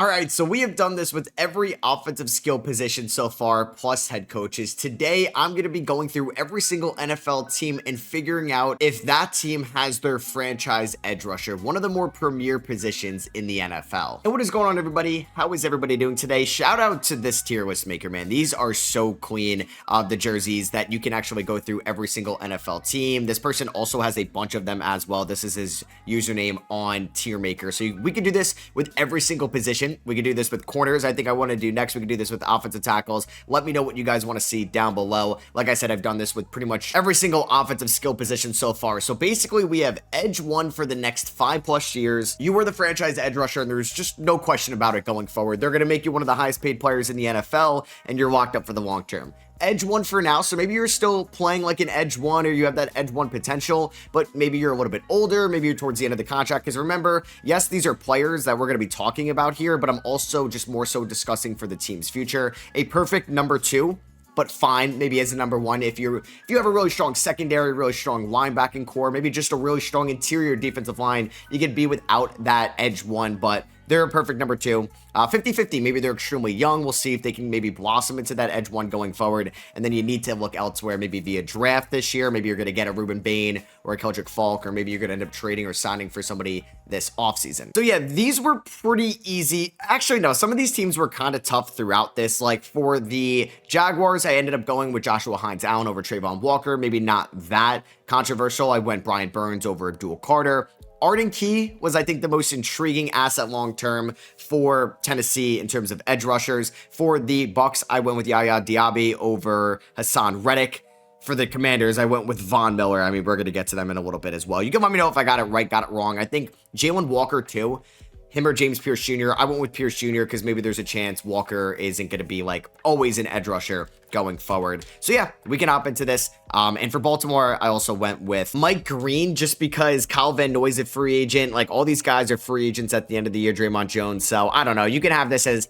All right, so we have done this with every offensive skill position so far, plus head coaches. Today, I'm going to be going through every single NFL team and figuring out if that team has their franchise edge rusher, one of the more premier positions in the NFL. And what is going on, everybody? How is everybody doing today? Shout out to this tier list maker, man. These are so clean, the jerseys, that you can actually go through every single NFL team. This person also has a bunch of them as well. This is his username on tier maker. So we can do this with every single position. We can do this with corners. I think I want to do next. We can do this with offensive tackles. Let me know what you guys want to see down below. Like I said, I've done this with pretty much every single offensive skill position so far. So basically, we have edge one for the next 5+ years. You are the franchise edge rusher, and there's just no question about it going forward. They're going to make you one of the highest paid players in the NFL, and you're locked up for the long term. Edge one for now, so maybe you're still playing like an edge one, or you have that edge one potential, but maybe you're a little bit older, maybe you're towards the end of the contract, because remember, yes, these are players that we're going to be talking about here, but I'm also just more so discussing for the team's future. A perfect number two, but fine, maybe as a number one if you have a really strong secondary, really strong linebacking core, maybe just a really strong interior defensive line, you could be without that edge one, but they're a perfect number two. 50-50, maybe they're extremely young. We'll see if they can maybe blossom into that edge one going forward. And then you need to look elsewhere, maybe via draft this year. Maybe you're going to get a Ruben Bain or a Keldrick Falk, or maybe you're going to end up trading or signing for somebody this offseason. So yeah, these were pretty easy. Actually, no, some of these teams were kind of tough throughout this. Like for the Jaguars, I ended up going with Joshua Hines-Allen over Trayvon Walker. Maybe not that controversial. I went Brian Burns over Abdul Carter. Arden Key was, I think, the most intriguing asset long-term for Tennessee in terms of edge rushers. For the Bucks, I went with Yaya Diaby over Hassan Reddick. For the Commanders, I went with Von Miller. I mean, we're going to get to them in a little bit as well. You can let me know if I got it right, got it wrong. I think Jalen Walker, too. Him or James Pierce Jr. I went with Pierce Jr. because maybe there's a chance Walker isn't going to be like always an edge rusher going forward. So yeah, we can hop into this. And for Baltimore, I also went with Mike Green just because Kyle Van Noy's a free agent. Like all these guys are free agents at the end of the year, Draymond Jones. So I don't know. You can have this as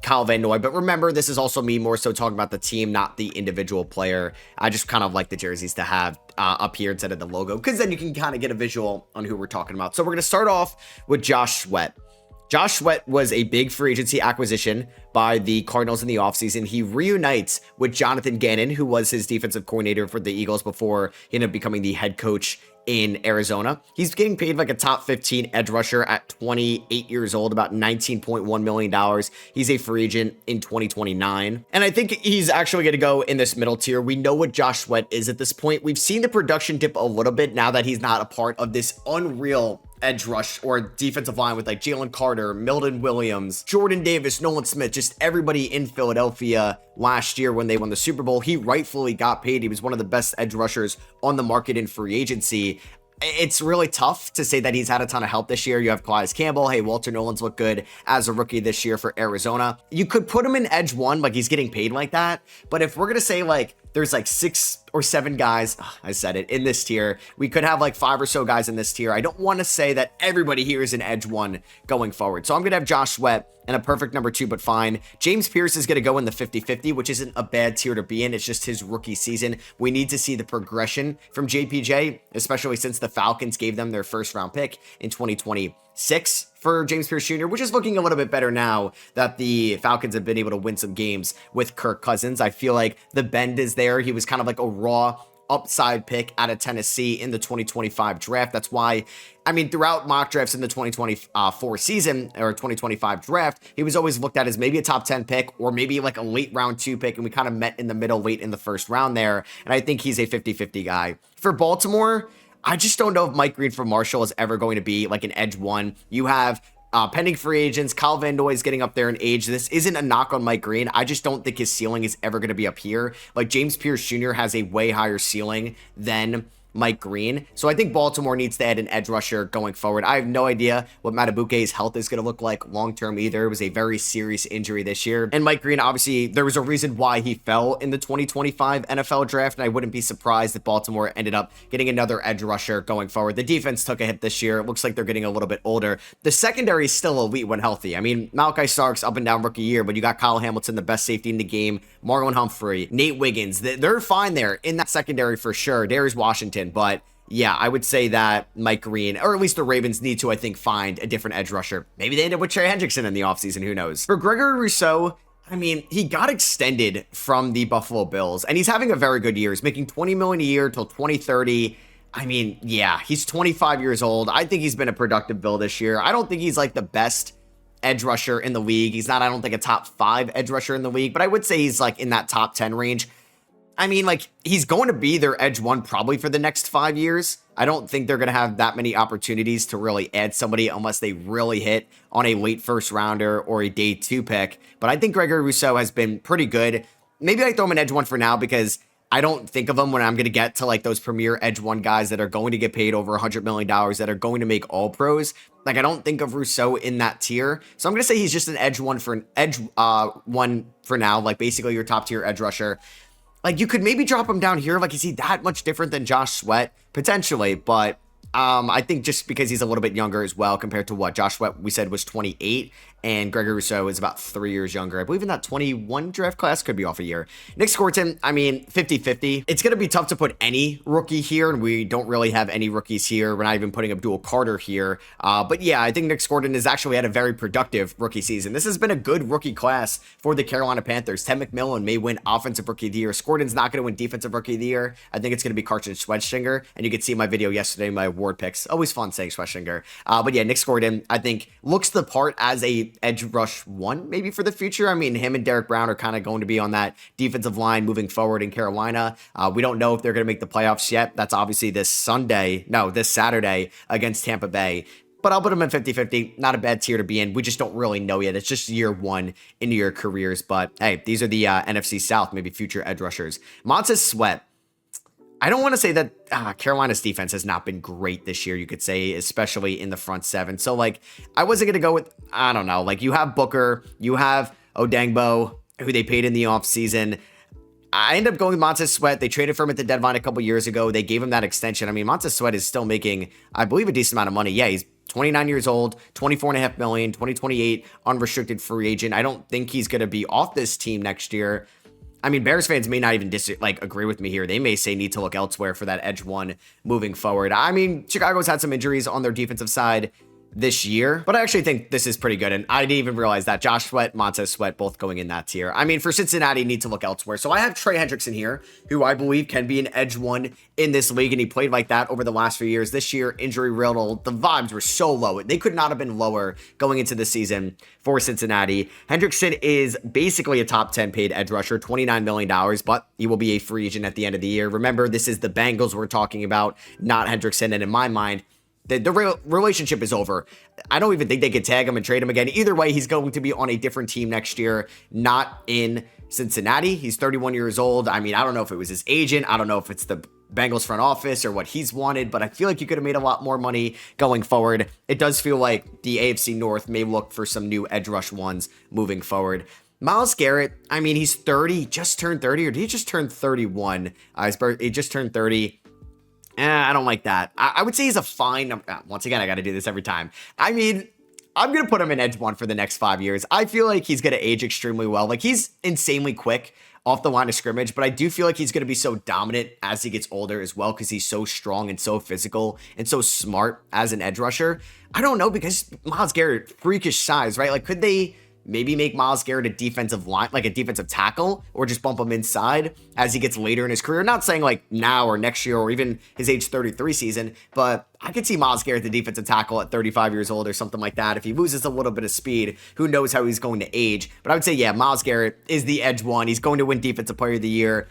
Kyle Van Noy, but remember, this is also me more so talking about the team, not the individual player. I just kind of like the jerseys to have up here instead of the logo, because then you can kind of get a visual on who we're talking about. So we're going to start off with Josh Sweat. Josh Sweat was a big free agency acquisition by the Cardinals in the offseason. He reunites with Jonathan Gannon, who was his defensive coordinator for the Eagles before he ended up becoming the head coach in Arizona. He's getting paid like a top 15 edge rusher at 28 years old, about $19.1 million. He's a free agent in 2029. And I think he's actually going to go in this middle tier. We know what Josh Sweat is at this point. We've seen the production dip a little bit now that he's not a part of this unreal edge rush or defensive line with like Jalen Carter, Milton Williams, Jordan Davis, Nolan Smith, just everybody in Philadelphia last year when they won the Super Bowl. He rightfully got paid. He was one of the best edge rushers on the market in free agency. It's really tough to say that he's had a ton of help this year. You have Calais Campbell. Hey, Walter Nolan's looked good as a rookie this year for Arizona. You could put him in edge one, like he's getting paid like that. But if we're going to say like there's like 6 or 7 guys, I said it, in this tier, we could have like 5 or so guys in this tier. I don't want to say that everybody here is an edge one going forward. So I'm going to have Josh Sweat and a perfect number 2, but fine. James Pierce is going to go in the 50-50, which isn't a bad tier to be in. It's just his rookie season. We need to see the progression from JPJ, especially since the Falcons gave them their first round pick in 2026 for James Pierce Jr., which is looking a little bit better now that the Falcons have been able to win some games with Kirk Cousins. I feel like the bend is there. He was kind of like a raw upside pick out of Tennessee in the 2025 draft. That's why, I mean, throughout mock drafts in the 2024 season or 2025 draft, he was always looked at as maybe a top 10 pick or maybe like a late round 2 pick. And we kind of met in the middle late in the first round there. And I think he's a 50-50 guy. For Baltimore, I just don't know if Mike Green from Marshall is ever going to be like an edge one. You have pending free agents. Kyle Van Noy is getting up there in age. This isn't a knock on Mike Green. I just don't think his ceiling is ever going to be up here. Like James Pierce Jr. has a way higher ceiling than Mike Green. So I think Baltimore needs to add an edge rusher going forward. I have no idea what Matabuke's health is going to look like long-term either. It was a very serious injury this year. And Mike Green, obviously, there was a reason why he fell in the 2025 NFL draft, and I wouldn't be surprised if Baltimore ended up getting another edge rusher going forward. The defense took a hit this year. It looks like they're getting a little bit older. The secondary is still elite when healthy. I mean, Malachi Starks up and down rookie year, but you got Kyle Hamilton, the best safety in the game, Marlon Humphrey, Nate Wiggins. They're fine there in that secondary for sure. Darius Washington, but yeah, I would say that Mike Green, or at least the Ravens, need to, I think, find a different edge rusher. Maybe they end up with Trey Hendrickson in the offseason, who knows? For Gregory Rousseau, I mean, he got extended from the Buffalo Bills, and he's having a very good year. He's making $20 million a year till 2030. I mean, yeah, he's 25 years old. I think he's been a productive Bill this year. I don't think he's like the best edge rusher in the league. He's not, I don't think, a top 5 edge rusher in the league, but I would say he's like in that top 10 range. I mean, like, he's going to be their edge one probably for the next 5 years. I don't think they're going to have that many opportunities to really add somebody unless they really hit on a late first rounder or a day 2 pick. But I think Gregory Rousseau has been pretty good. Maybe I throw him in edge one for now because I don't think of him when I'm going to get to like those premier edge one guys that are going to get paid over $100 million, that are going to make all pros. Like, I don't think of Rousseau in that tier. So I'm going to say he's just an edge one for now, like basically your top tier edge rusher. Like, you could maybe drop him down here. Like, is he that much different than Josh Sweat? Potentially, but I think just because he's a little bit younger as well compared to what Josh Sweat, we said, was 28, and Gregory Rousseau is about 3 years younger. I believe in that 21 draft class, could be off a year. Nick Scorton, I mean, 50-50. It's going to be tough to put any rookie here, and we don't really have any rookies here. We're not even putting Abdul Carter here. But yeah, I think Nick Scorton has actually had a very productive rookie season. This has been a good rookie class for the Carolina Panthers. Ted McMillan may win Offensive Rookie of the Year. Scorton's not going to win Defensive Rookie of the Year. I think it's going to be Carson Schwetzinger, and you can see my video yesterday, my award picks. Always fun saying Schwetzinger. But yeah, Nick Scorton, I think, looks the part as a edge rush one, maybe for the future. I mean, him and Derek Brown are kind of going to be on that defensive line moving forward in Carolina. We don't know if they're going to make the playoffs yet. That's obviously this Saturday against Tampa Bay. But I'll put them in 50-50. Not a bad tier to be in. We just don't really know yet. It's just year one into your careers. But hey, these are the NFC South, maybe future edge rushers. Montez Sweat. I don't want to say that Carolina's defense has not been great this year, you could say, especially in the front seven. So, like, I wasn't going to go with, I don't know, like, you have Booker, you have Odangbo, who they paid in the offseason. I ended up going with Montez Sweat. They traded for him at the deadline a couple years ago. They gave him that extension. I mean, Montez Sweat is still making, I believe, a decent amount of money. Yeah, he's 29 years old, $24.5 million, 2028 unrestricted free agent. I don't think he's going to be off this team next year. I mean, Bears fans may not even agree with me here. They may say need to look elsewhere for that edge one moving forward. I mean, Chicago's had some injuries on their defensive side this year, but I actually think this is pretty good. And I didn't even realize that Josh Sweat, Montez Sweat, both going in that tier. I mean, for Cincinnati, need to look elsewhere. So I have Trey Hendrickson here, who I believe can be an edge one in this league. And he played like that over the last few years. This year, injury riddled. The vibes were so low. They could not have been lower going into the season for Cincinnati. Hendrickson is basically a top 10 paid edge rusher, $29 million, but he will be a free agent at the end of the year. Remember, this is the Bengals we're talking about, not Hendrickson. And in my mind, the relationship is over. I don't even think they could tag him and trade him again. Either way, he's going to be on a different team next year, not in Cincinnati. He's 31 years old. I mean, I don't know if it was his agent. I don't know if it's the Bengals front office or what he's wanted, but I feel like you could have made a lot more money going forward. It does feel like the AFC North may look for some new edge rush ones moving forward. Myles Garrett, I mean, he's 30, just turned 30, or did he just turn 31? He just turned 30. I don't like that. I would say he's a fine. Once again, I got to do this every time. I mean, I'm going to put him in edge one for the next 5 years. I feel like he's going to age extremely well. Like, he's insanely quick off the line of scrimmage, but I do feel like he's going to be so dominant as he gets older as well, because he's so strong and so physical and so smart as an edge rusher. I don't know, because Myles Garrett, freakish size, right? Like, could they maybe make Myles Garrett a defensive line, like a defensive tackle, or just bump him inside as he gets later in his career? Not saying like now or next year or even his age 33 season, but I could see Myles Garrett the defensive tackle at 35 years old or something like that. If he loses a little bit of speed, who knows how he's going to age. But I would say, yeah, Myles Garrett is the edge one. He's going to win Defensive Player of the Year.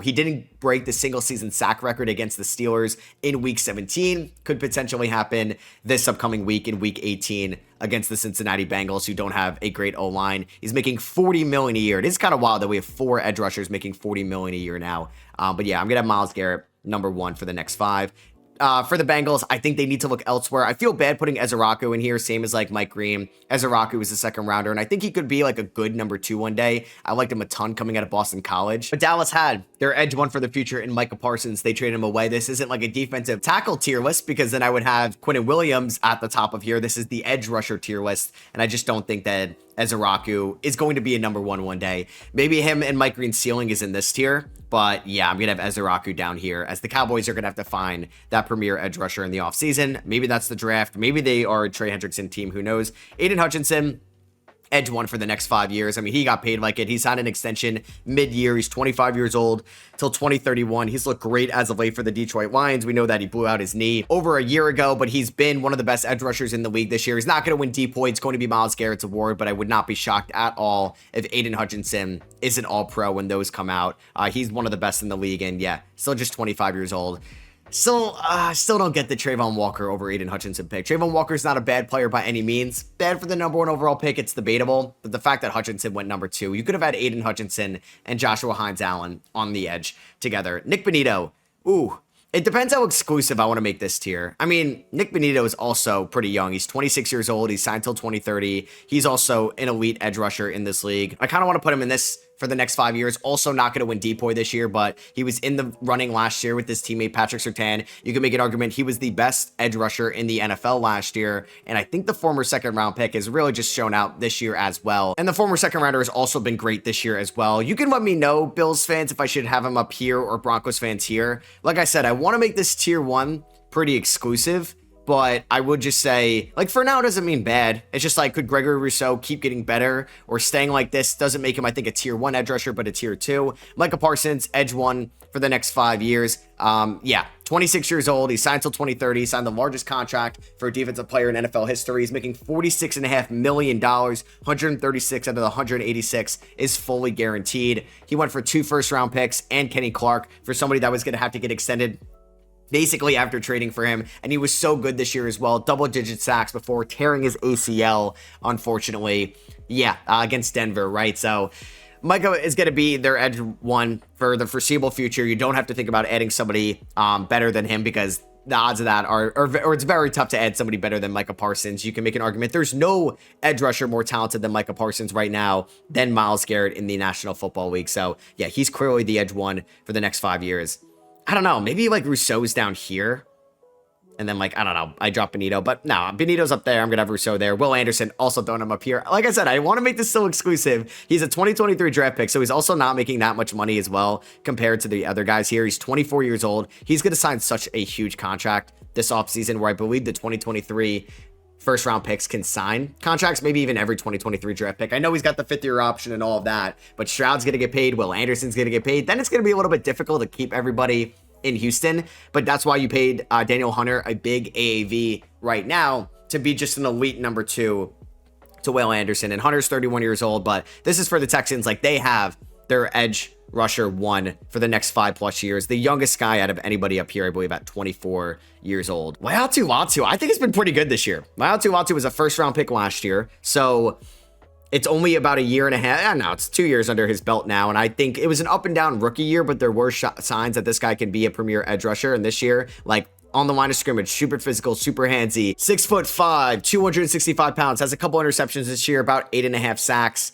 He didn't break the single season sack record against the Steelers in week 17. Could potentially happen this upcoming week in week 18 against the Cincinnati Bengals, who don't have a great O-line. He's making $40 million a year. It is kind of wild that we have 4 edge rushers making $40 million a year now. But yeah, I'm going to have Myles Garrett number 1 for the next 5. For the Bengals, I think they need to look elsewhere. I feel bad putting Ezeraku in here, same as like Mike Green. Ezeraku was a second rounder, and I think he could be like a good number 2 one day. I liked him a ton coming out of Boston College. But Dallas had their edge one for the future in Micah Parsons. They traded him away. This isn't like a defensive tackle tier list because then I would have Quinnen Williams at the top of here. This is the edge rusher tier list, and I just don't think that Ezeraku is going to be a number one day. Maybe him and Mike Green's ceiling is in this tier, but yeah, I'm going to have Ezeraku down here as the Cowboys are going to have to find that premier edge rusher in the offseason. Maybe that's the draft. Maybe they are a Trey Hendrickson team. Who knows? Aiden Hutchinson, edge one for the next 5 years. I mean, he got paid like it. He signed an extension mid-year. He's 25 years old till 2031. He's looked great as of late for the Detroit Lions. We know that he blew out his knee over a year ago, but he's been one of the best edge rushers in the league this year. He's not going to win DPOY. It's going to be Myles Garrett's award, but I would not be shocked at all if Aiden Hutchinson is an all-pro when those come out. He's one of the best in the league, and yeah, still just 25 years old. Still don't get the Trayvon Walker over Aiden Hutchinson pick. Trayvon Walker's not a bad player by any means. Bad for the number one overall pick. It's debatable. But the fact that Hutchinson went number 2, you could have had Aiden Hutchinson and Joshua Hines-Allen on the edge together. Nick Bonitto. Ooh. It depends how exclusive I want to make this tier. I mean, Nick Bonitto is also pretty young. He's 26 years old. He's signed till 2030. He's also an elite edge rusher in this league. I kind of want to put him in this for the next 5 years. Also not going to win DPOY this year, but he was in the running last year with his teammate Patrick Surtain. You can make an argument he was the best edge rusher in the NFL last year, and I think the former second round pick has really just shown out this year as well. And the former second rounder has also been great this year as well. You can let me know, Bills fans, if I should have him up here or Broncos fans here. Like I said, I want to make this tier 1 pretty exclusive, but I would just say, like, for now, it doesn't mean bad. It's just like, could Gregory Rousseau keep getting better or staying like this? Doesn't make him, I think, a tier 1 edge rusher, but a tier 2. Micah Parsons, edge 1 for the next 5 years. Yeah, 26 years old. He signed till 2030. He signed the largest contract for a defensive player in NFL history. He's making $46.5 million. 136 out of the 186 is fully guaranteed. He went for 2 first-round picks and Kenny Clark for somebody that was going to have to get extended basically after trading for him, and he was so good this year as well. Double-digit sacks before tearing his ACL, unfortunately. Yeah, against Denver, right? So Micah is going to be their edge 1 for the foreseeable future. You don't have to think about adding somebody better than him because the odds of that or it's very tough to add somebody better than Micah Parsons. You can make an argument. There's no edge rusher more talented than Micah Parsons right now than Myles Garrett in the National Football League. So yeah, he's clearly the edge 1 for the next 5 years. I don't know, maybe like Rousseau's down here. And then like, I don't know, I drop Bonitto, but no, Bonitto's up there. I'm going to have Rousseau there. Will Anderson, also throwing him up here. Like I said, I want to make this so exclusive. He's a 2023 draft pick, so he's also not making that much money as well compared to the other guys here. He's 24 years old. He's going to sign such a huge contract this offseason where I believe the 2023 first round picks can sign contracts, maybe even every 2023 draft pick. I know he's got the 5th-year option and all of that, but Stroud's going to get paid. Will Anderson's going to get paid. Then it's going to be a little bit difficult to keep everybody in Houston, but that's why you paid Daniel Hunter a big AAV right now to be just an elite number 2 to Will Anderson. And Hunter's 31 years old, but this is for the Texans. Like, they have their edge rusher 1 for the next 5+ years. The youngest guy out of anybody up here, I believe, at 24 years old. Waiatu Latu, I think it's been pretty good this year. Waiatu Latu was a first-round pick last year, so it's only about a year and a half. No, it's 2 years under his belt now. And I think it was an up and down rookie year, but there were signs that this guy can be a premier edge rusher. And this year, like, on the line of scrimmage, super physical, super handsy, 6'5", 265 pounds, has a couple interceptions this year, about 8.5 sacks.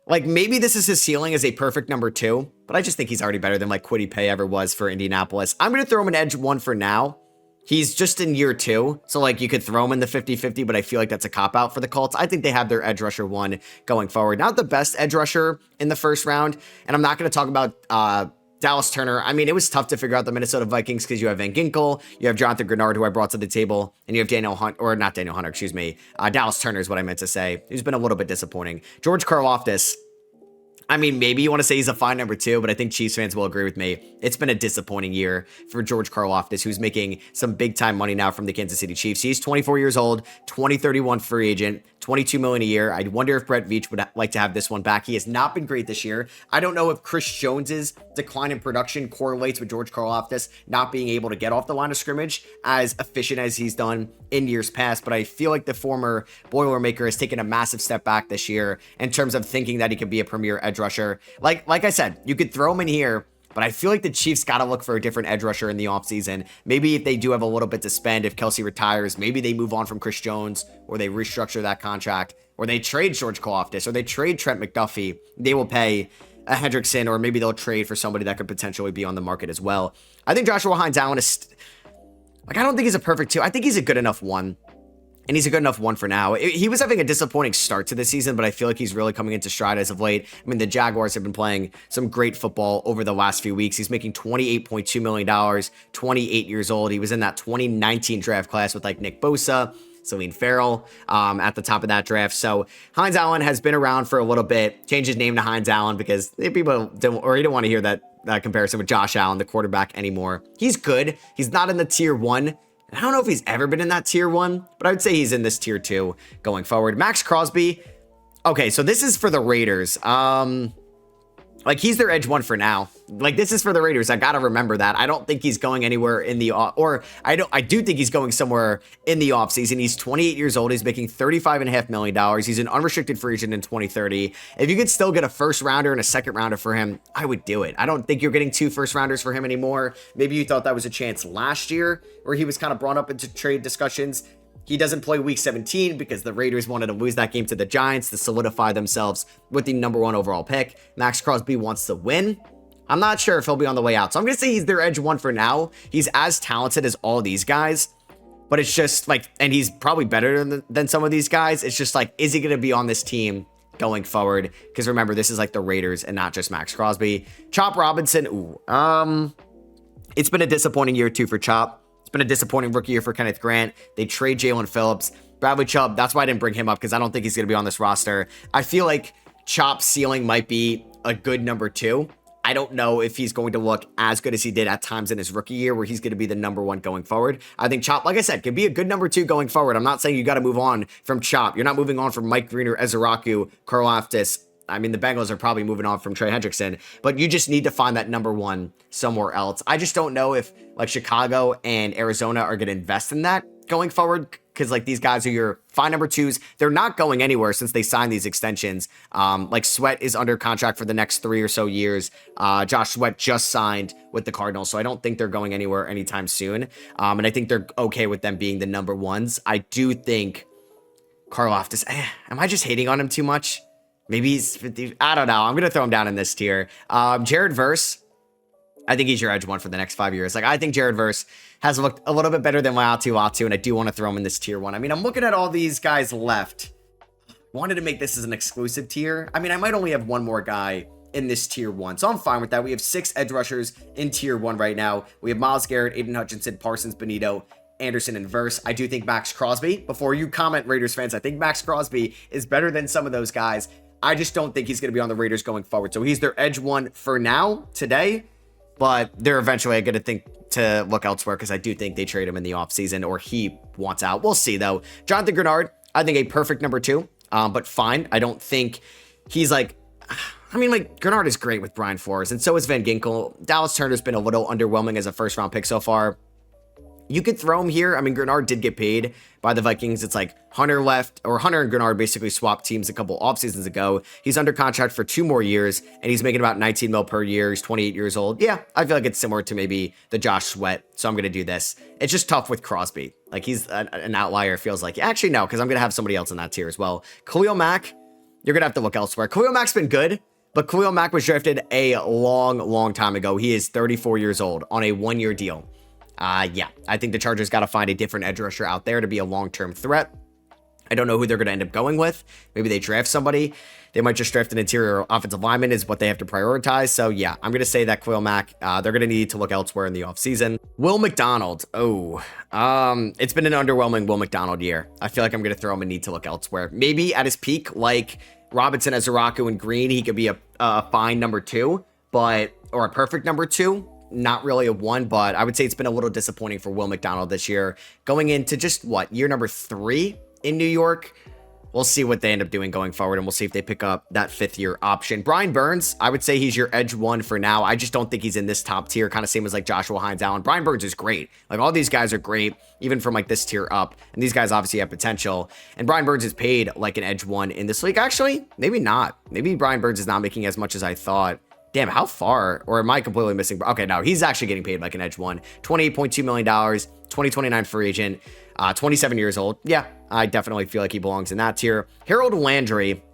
Like, maybe this is his ceiling as a perfect number 2, but I just think he's already better than like Kwity Paye ever was for Indianapolis. I'm going to throw him an edge 1 for now. He's just in year 2, so like you could throw him in the 50-50, but I feel like that's a cop-out for the Colts. I think they have their edge rusher 1 going forward. Not the best edge rusher in the first round, and I'm not going to talk about Dallas Turner. I mean, it was tough to figure out the Minnesota Vikings because you have Van Ginkel, you have Jonathan Grenard, who I brought to the table, and you have Dallas Turner is what I meant to say, who's been a little bit disappointing. George Karlaftis, I mean, maybe you want to say he's a fine number 2, but I think Chiefs fans will agree with me. It's been a disappointing year for George Karlaftis, who's making some big-time money now from the Kansas City Chiefs. He's 24 years old, 2031 free agent, $22 million a year. I wonder if Brett Veach would like to have this one back. He has not been great this year. I don't know if Chris Jones's decline in production correlates with George Karlaftis not being able to get off the line of scrimmage as efficient as he's done in years past, but I feel like the former Boilermaker has taken a massive step back this year in terms of thinking that he could be a premier edge rusher. Like I said, you could throw him in here, but I feel like the Chiefs got to look for a different edge rusher in the offseason. Maybe if they do have a little bit to spend, if Kelsey retires, maybe they move on from Chris Jones, or they restructure that contract, or they trade George Karlaftis, or they trade Trent McDuffie. They will pay a Hendrickson, or maybe they'll trade for somebody that could potentially be on the market as well. I think Joshua Hines-Allen is, like, I don't think he's a perfect 2. I think he's a good enough 1. And he's a good enough 1 for now. He was having a disappointing start to the season, but I feel like he's really coming into stride as of late. I mean, the Jaguars have been playing some great football over the last few weeks. He's making $28.2 million, 28 years old. He was in that 2019 draft class with like Nick Bosa, Celine Farrell at the top of that draft. So Hines-Allen has been around for a little bit. Changed his name to Hines-Allen because people don't, or he didn't want to hear that comparison with Josh Allen, the quarterback, anymore. He's good. He's not in the tier 1. I don't know if he's ever been in that tier 1, but I would say he's in this tier 2 going forward. Max Crosby. Okay, so this is for the Raiders. Like, he's their edge 1 for now. Like, this is for the Raiders. I gotta remember that. I don't think he's going anywhere in the I do think he's going somewhere in the offseason. He's 28 years old. He's making $35.5 million. He's an unrestricted free agent in 2030. If you could still get a first rounder and a second rounder for him, I would do it. I don't think you're getting 2 first rounders for him anymore. Maybe you thought that was a chance last year where he was kind of brought up into trade discussions. He doesn't play week 17 because the Raiders wanted to lose that game to the Giants to solidify themselves with the number 1 overall pick. Max Crosby wants to win. I'm not sure if he'll be on the way out. So I'm going to say he's their edge 1 for now. He's as talented as all these guys, but it's just like, and he's probably better than some of these guys. It's just like, is he going to be on this team going forward? Because remember, this is like the Raiders and not just Max Crosby. Chop Robinson. It's been a disappointing year too for Chop. It's been a disappointing rookie year for Kenneth Grant. They trade Jalen Phillips. Bradley Chubb, that's why I didn't bring him up, because I don't think he's going to be on this roster. I feel like Chop's ceiling might be a good number 2. I don't know if he's going to look as good as he did at times in his rookie year, where he's going to be the number 1 going forward. I think Chop, like I said, could be a good number 2 going forward. I'm not saying you got to move on from Chop. You're not moving on from Mike Green or Ezeraku, Karlaftis. I mean, the Bengals are probably moving on from Trey Hendrickson, but you just need to find that number 1 somewhere else. I just don't know if like Chicago and Arizona are going to invest in that going forward, because like these guys are your fine number 2s. They're not going anywhere since they signed these extensions. Like Sweat is under contract for the next 3 or so years. Josh Sweat just signed with the Cardinals, so I don't think they're going anywhere anytime soon. And I think they're okay with them being the number 1s. I do think Karlaftis, am I just hating on him too much? Maybe he's 50. I don't know. I'm going to throw him down in this tier. Jared Verse. I think he's your edge 1 for the next 5 years. Like, I think Jared Verse has looked a little bit better than Latu, and I do want to throw him in this tier 1. I mean, I'm looking at all these guys left. Wanted to make this as an exclusive tier. I mean, I might only have 1 more guy in this tier 1, so I'm fine with that. We have 6 edge rushers in tier 1 right now. We have Myles Garrett, Aiden Hutchinson, Parsons, Benito, Anderson, and Verse. I do think Max Crosby, before you comment, Raiders fans, I think Max Crosby is better than some of those guys. I just don't think he's going to be on the Raiders going forward. So he's their edge 1 for now, today, but they're eventually going to think to look elsewhere, because I do think they trade him in the offseason, or he wants out. We'll see, though. Jonathan Grenard, I think a perfect number 2, but fine. I don't think he's like, I mean, like, Grenard is great with Brian Flores, and so is Van Ginkel. Dallas Turner's been a little underwhelming as a first-round pick so far. You could throw him here. I mean, Grenard did get paid by the Vikings. It's like Hunter left, or Hunter and Grenard basically swapped teams a couple off seasons ago. He's under contract for 2 more years, and he's making about 19 mil per year. He's 28 years old. Yeah, I feel like it's similar to maybe the Josh Sweat, so I'm going to do this. It's just tough with Crosby. Like, he's an outlier, it feels like. Actually, no, because I'm going to have somebody else in that tier as well. Khalil Mack, you're going to have to look elsewhere. Khalil Mack's been good, but Khalil Mack was drafted a long time ago. He is 34 years old on a 1-year deal. Yeah, I think the Chargers got to find a different edge rusher out there to be a long-term threat. I don't know who they're going to end up going with. Maybe they draft somebody. They might just draft an interior offensive lineman is what they have to prioritize. So yeah, I'm going to say that Khalil Mack, they're going to need to look elsewhere in the offseason. Will McDonald. It's been an underwhelming Will McDonald year. I feel like I'm going to throw him a need to look elsewhere. Maybe at his peak, like Robinson, Ezeraku, and Green, he could be a fine number 2, or a perfect number 2. Not really a 1, but I would say it's been a little disappointing for Will McDonald this year. Going into just, year number 3 in New York. We'll see what they end up doing going forward, and we'll see if they pick up that 5th-year option. Brian Burns, I would say he's your edge 1 for now. I just don't think he's in this top tier, kind of same as like Joshua Hines-Allen. Brian Burns is great. Like, all these guys are great, even from like this tier up, and these guys obviously have potential. And Brian Burns is paid like an edge 1 in this league. Actually, maybe not. Maybe Brian Burns is not making as much as I thought. Damn, how far? Or am I completely missing? Okay, no, he's actually getting paid like an edge 1. $28.2 million, 2029 free agent, 27 years old. Yeah, I definitely feel like he belongs in that tier. Harold Landry.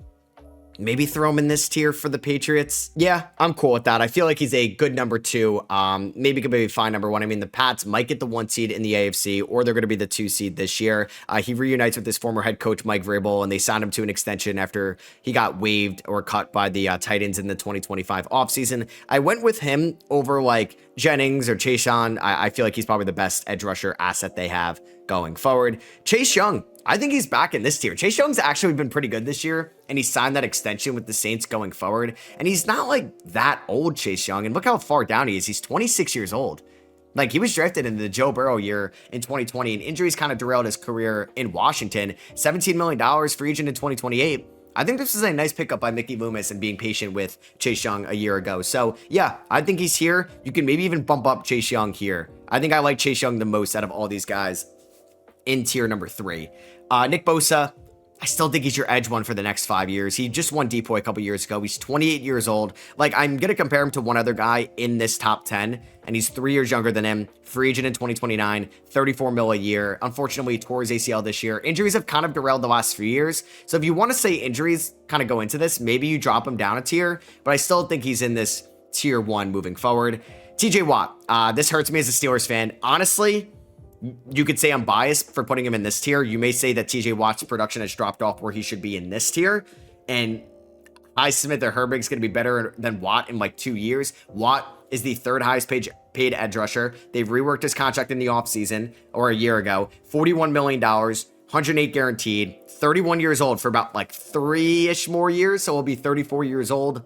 maybe throw him in this tier for the Patriots. Yeah, I'm cool with that. I feel like he's a good number 2. Maybe could be fine number 1. I mean, the Pats might get the 1 seed in the AFC, or they're going to be the 2 seed this year. He reunites with his former head coach, Mike Vrabel, and they signed him to an extension after he got waived or cut by the Titans in the 2025 offseason. I went with him over like Jennings or Chase Young. I feel like he's probably the best edge rusher asset they have going forward. Chase Young, I think he's back in this tier. Chase Young's actually been pretty good this year, and he signed that extension with the Saints going forward. And he's not like that old, Chase Young. And look how far down he is. He's 26 years old. Like, he was drafted into the Joe Burrow year in 2020, and injuries kind of derailed his career in Washington. $17 million free agent in 2028. I think this is a nice pickup by Mickey Loomis and being patient with Chase Young a year ago. So, yeah, I think he's here. You can maybe even bump up Chase Young here. I think I like Chase Young the most out of all these guys in tier number 3. Nick Bosa, I still think he's your edge one for the next 5 years. He just won DPOY a couple years ago. He's 28 years old. Like, I'm going to compare him to one other guy in this top 10, and he's 3 years younger than him. Free agent in 2029, 34 mil a year. Unfortunately, he tore his ACL this year. Injuries have kind of derailed the last few years. So if you want to say injuries kind of go into this, maybe you drop him down a tier, but I still think he's in this tier 1 moving forward. TJ Watt, this hurts me as a Steelers fan. Honestly, you could say I'm biased for putting him in this tier. You may say that TJ Watt's production has dropped off where he should be in this tier. And I submit that Herbig's going to be better than Watt in like 2 years. Watt is the 3rd highest paid edge rusher. They've reworked his contract in the offseason or a year ago. $41 million, 108 guaranteed, 31 years old for about like 3-ish more years. So he'll be 34 years old.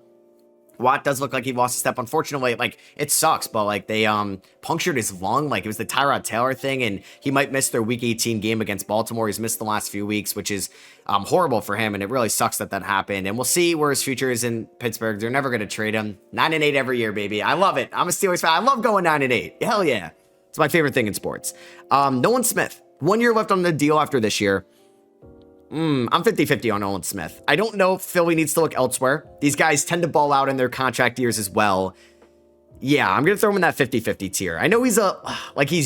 Watt does look like he lost a step. Unfortunately, like, it sucks, but like they punctured his lung. Like, it was the Tyrod Taylor thing, and he might miss their week 18 game against Baltimore. He's missed the last few weeks, which is horrible for him, and it really sucks that happened. And we'll see where his future is in Pittsburgh. They're never going to trade him. 9-8 every year, baby. I love it. I'm a Steelers fan. I love going 9-8. Hell yeah. It's my favorite thing in sports. Nolan Smith. 1 year left on the deal after this year. I'm 50-50 on Nolan Smith. I don't know if Philly needs to look elsewhere. These guys tend to ball out in their contract years as well. Yeah, I'm going to throw him in that 50-50 tier. I know he's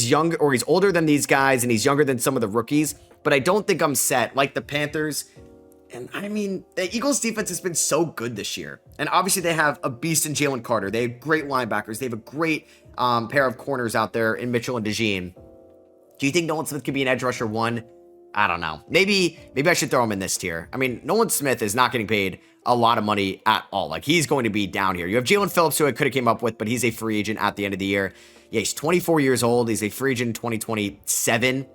young, or he's older than these guys, and he's younger than some of the rookies, but I don't think I'm set like the Panthers. And I mean, the Eagles defense has been so good this year. And obviously they have a beast in Jalen Carter. They have great linebackers. They have a great pair of corners out there in Mitchell and DeJean. Do you think Nolan Smith could be an edge rusher 1? I don't know. Maybe I should throw him in this tier. I mean, Nolan Smith is not getting paid a lot of money at all. Like, he's going to be down here. You have Jalen Phillips, who I could have came up with, but he's a free agent at the end of the year. Yeah, he's 24 years old. He's a free agent in 2027.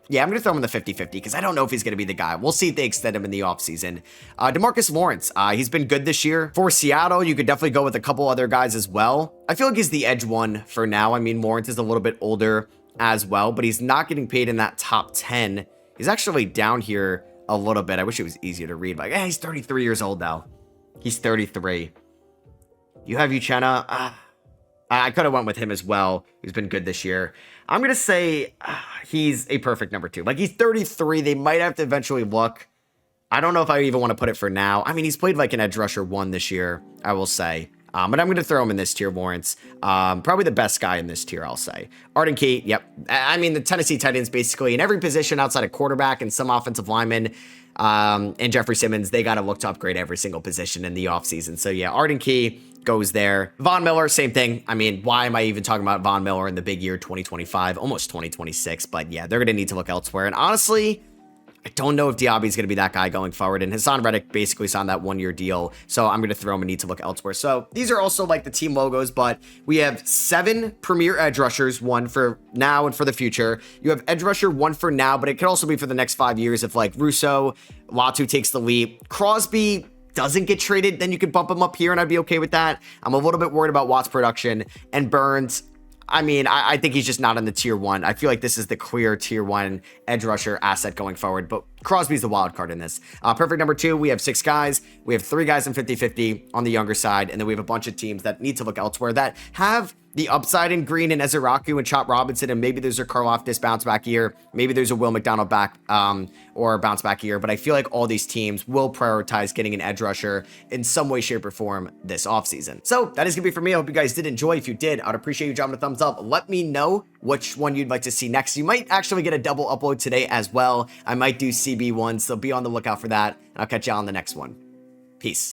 Yeah, I'm going to throw him in the 50-50 because I don't know if he's going to be the guy. We'll see if they extend him in the offseason. DeMarcus Lawrence, he's been good this year. For Seattle, you could definitely go with a couple other guys as well. I feel like he's the edge one for now. I mean, Lawrence is a little bit older as well, but he's not getting paid in that top 10. He's actually down here a little bit. I wish it was easier to read. Like, he's 33 years old now. He's 33. You have Uchenna. I could have went with him as well. He's been good this year. I'm going to say he's a perfect number 2. Like, he's 33. They might have to eventually look. I don't know if I even want to put it for now. I mean, he's played like an edge rusher 1 this year, I will say. But I'm going to throw him in this tier, Lawrence. Probably the best guy in this tier, I'll say. Arden Key, yep. I mean, the Tennessee Titans basically in every position outside of quarterback and some offensive linemen and Jeffrey Simmons, they got to look to upgrade every single position in the offseason. So, yeah, Arden Key goes there. Von Miller, same thing. I mean, why am I even talking about Von Miller in the big year 2025, almost 2026? But, yeah, they're going to need to look elsewhere. And honestly, I don't know if Diaby's going to be that guy going forward, and Hassan Reddick basically signed that 1-year deal, so I'm going to throw him and need to look elsewhere. So these are also like the team logos, but we have 7 premier edge rushers, 1 for now and for the future. You have edge rusher 1 for now, but it could also be for the next 5 years if like Russo, Latu takes the leap. Crosby doesn't get traded, then you could bump him up here, and I'd be okay with that. I'm a little bit worried about Watt's production, and Burns, I mean, I think he's just not in the tier 1. I feel like this is the clear tier 1 edge rusher asset going forward, but Crosby's the wild card in this. Perfect number 2, we have 6 guys. We have 3 guys in 50-50 on the younger side, and then we have a bunch of teams that need to look elsewhere that have the upside in Green and Ezeraku and Chop Robinson, and maybe there's a Karlaftis bounce back year. Maybe there's a Will McDonald back or bounce back year, but I feel like all these teams will prioritize getting an edge rusher in some way, shape, or form this offseason. So that is going to be for me. I hope you guys did enjoy. If you did, I'd appreciate you dropping a thumbs up. Let me know which one you'd like to see next. You might actually get a double upload today as well. I might do CB1, so be on the lookout for that, and I'll catch you on the next one. Peace.